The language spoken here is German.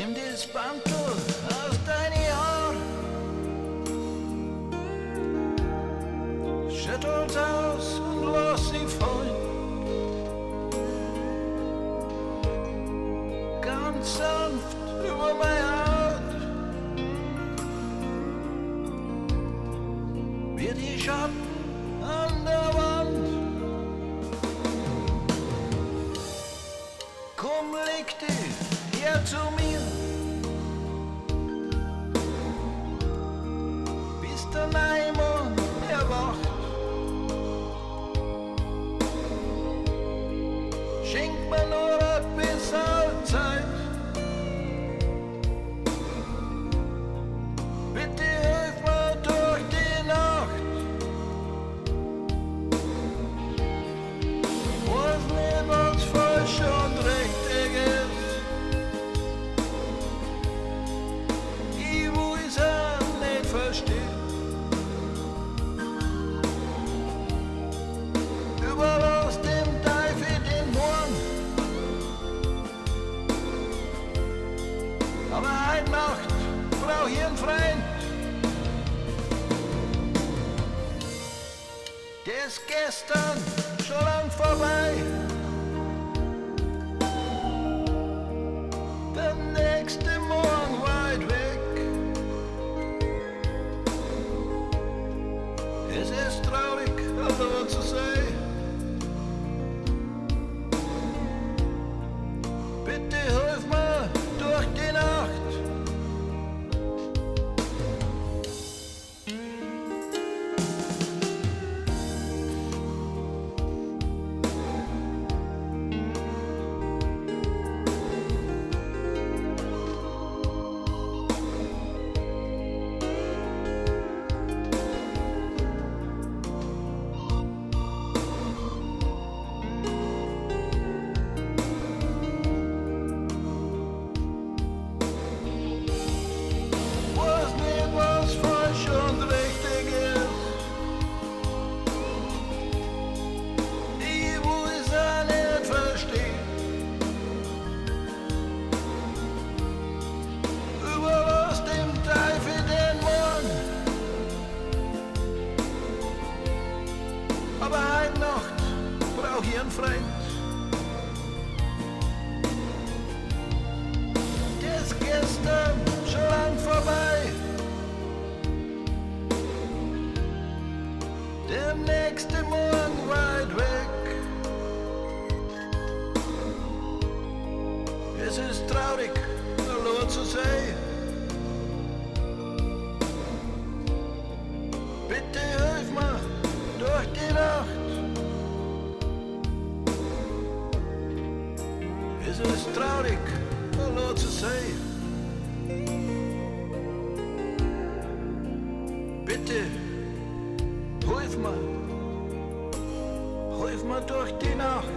Nimm das Bandel aus deinen Haaren, schüttel's aus und lass sie fallen. Ganz sanft über meine Haut, wie die Schatten an der Wand. Komm, leg dich her zu mir, bis der Neumond erwacht. Schenk mir nur ein bisschen Zeit, bitte hilf mir durch die Nacht. Weiß nicht, was falsch und richtig ist, ich will's auch nicht verstehen. Überlass dem Teufel den Mord, aber heute Nacht brauch ich einen Freund. Der ist gestern schon lang vorbei, der nächste Morgen weit weg. Es ist traurig, allein zu sein. Bitte hilf mir durch die Nacht. Weiß nicht, was falsch und richtig ist, ich will's auch nicht verstehen. Überlass dem Teufel den Mord, aber heute Nacht brauch ich einen Freund. Der ist gestern schon lang vorbei, der nächste Morgen weit weg. Es ist traurig, allein zu sein. Bitte hilf mir durch die Nacht. Es ist traurig, allein zu sein. Bitte hilf mir durch die Nacht.